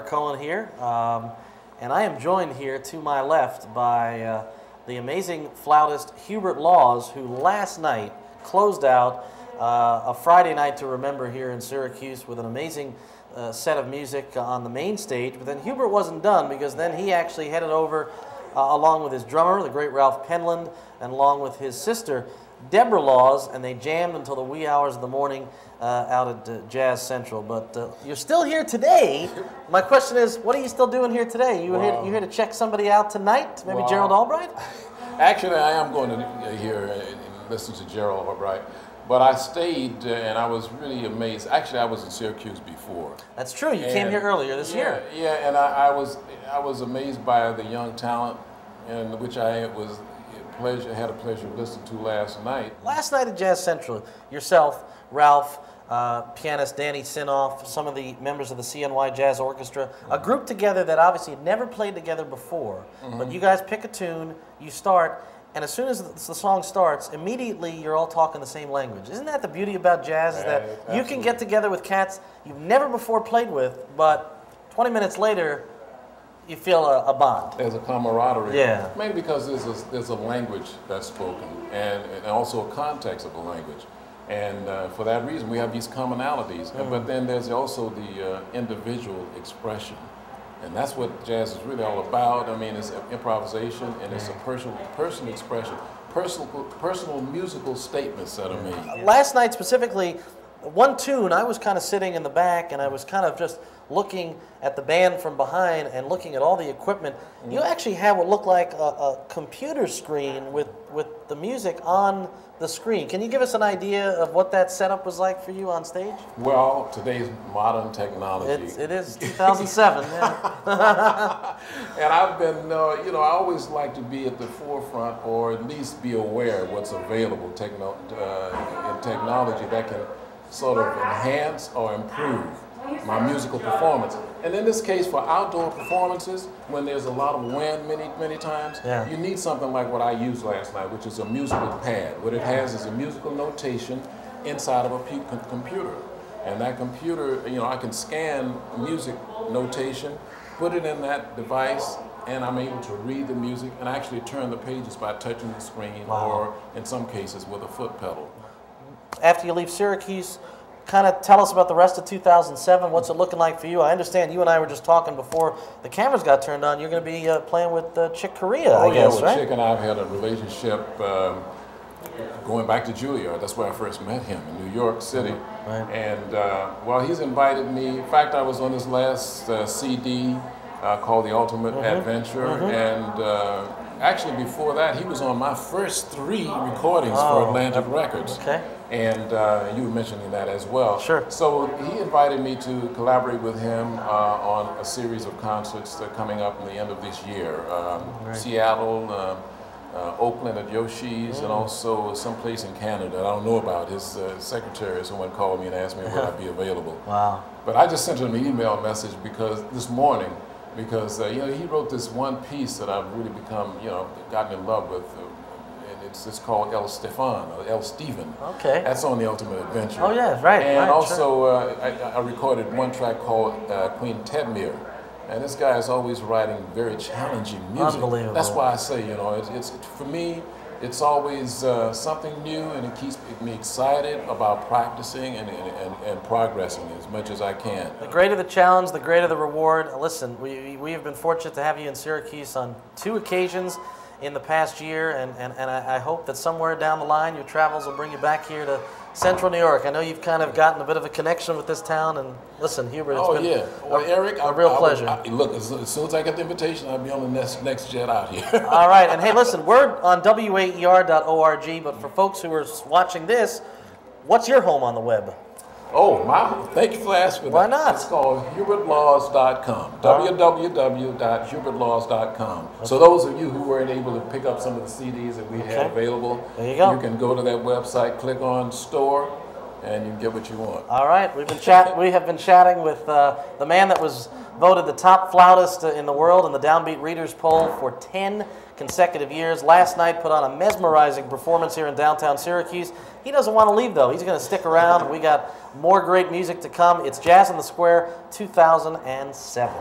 Cohen here, and I am joined here to my left by the amazing flautist Hubert Laws, who last night closed out a Friday night to remember here in Syracuse with an amazing set of music on the main stage. But then Hubert wasn't done, because then he actually headed over along with his drummer, the great Ralph Penland, and along with his sister, Deborah Laws, and they jammed until the wee hours of the morning out at Jazz Central. But you're still here today. My question is, what are you still doing here today? You here to check somebody out tonight? Maybe Gerald Albright? Actually, I am going to hear and listen to Gerald Albright. But I stayed and I was really amazed. Actually, I was in Syracuse before. That's true. You came here earlier this year. Yeah, and I was amazed by the young talent, and which I had a pleasure of listening to last night. Last night at Jazz Central, yourself, Ralph, pianist Danny Sinoff, some of the members of the CNY Jazz Orchestra, a group together that obviously had never played together before. But you guys pick a tune, you start, and as soon as the song starts, immediately you're all talking the same language. Isn't that the beauty about jazz, is that you can get together with cats you've never before played with, but 20 minutes later, you feel a bond. There's a camaraderie. Yeah. Mainly because there's a language that's spoken, and also a context of the language. And for that reason, we have these commonalities. But then there's also the individual expression. And that's what jazz is really all about. I mean, it's improvisation, and it's a personal expression, personal musical statements that are made. Last night specifically, one tune, I was kind of sitting in the back, and I was kind of just looking at the band from behind and looking at all the equipment. You actually have what looked like a computer screen with the music on the screen. Can you give us an idea of what that setup was like for you on stage? Well, today's modern technology. It is 2007, yeah. And I've been, I always like to be at the forefront, or at least be aware of what's available in technology that can sort of enhance or improve my musical performance. And in this case, for outdoor performances, when there's a lot of wind many times, you need something like what I used last night, which is a musical pad. What it has is a musical notation inside of a computer. And that computer, I can scan music notation, put it in that device, and I'm able to read the music and actually turn the pages by touching the screen, or in some cases with a foot pedal. After you leave Syracuse, kind of tell us about the rest of 2007. What's it looking like for you? I understand you and I were just talking before the cameras got turned on. You're going to be playing with Chick Corea, I guess, well, right? Chick and I have had a relationship going back to Juilliard. That's where I first met him, in New York City. Right. And, well, he's invited me. In fact, I was on his last CD called The Ultimate Adventure. And actually, before that, he was on my first 3 recordings for Atlantic Records. Okay. And you were mentioning that as well. Sure. So he invited me to collaborate with him on a series of concerts that are coming up in the end of this year. Seattle, Oakland at Yoshi's, and also someplace in Canada I don't know about. His secretary, someone called me and asked me would I be available. Wow. But I just sent him an email message this morning, because he wrote this one piece that I've really become, gotten in love with. It's called El Stefan, or El Steven. Okay. That's on The Ultimate Adventure. Oh, yeah, right. And right, also, I recorded one track called Queen Tedmir. And this guy is always writing very challenging music. Unbelievable. That's why I say, it's for me, it's always something new, and it keeps me excited about practicing and progressing as much as I can. The greater the challenge, the greater the reward. Listen, we have been fortunate to have you in Syracuse on 2 occasions in the past year, and I hope that somewhere down the line your travels will bring you back here to Central New York. I know you've kind of gotten a bit of a connection with this town, and listen, Hubert, it's been Eric, a real pleasure. Look, as soon as I get the invitation, I'll be on the next jet out here. All right, and hey, listen, we're on WAER.org, but for folks who are watching this, what's your home on the web? Oh, thank you for asking. Why not? It's called HubertLaws.com. www.HubertLaws.com. So those of you who weren't able to pick up some of the CDs that we had available, there you go. You can go to that website, click on Store, and you can get what you want. All right, we have been chatting with the man that was voted the top flautist in the world in the Downbeat Readers Poll for 10 consecutive years. Last night put on a mesmerizing performance here in downtown Syracuse. He doesn't want to leave, though. He's going to stick around. We got more great music to come. It's Jazz in the Square 2007.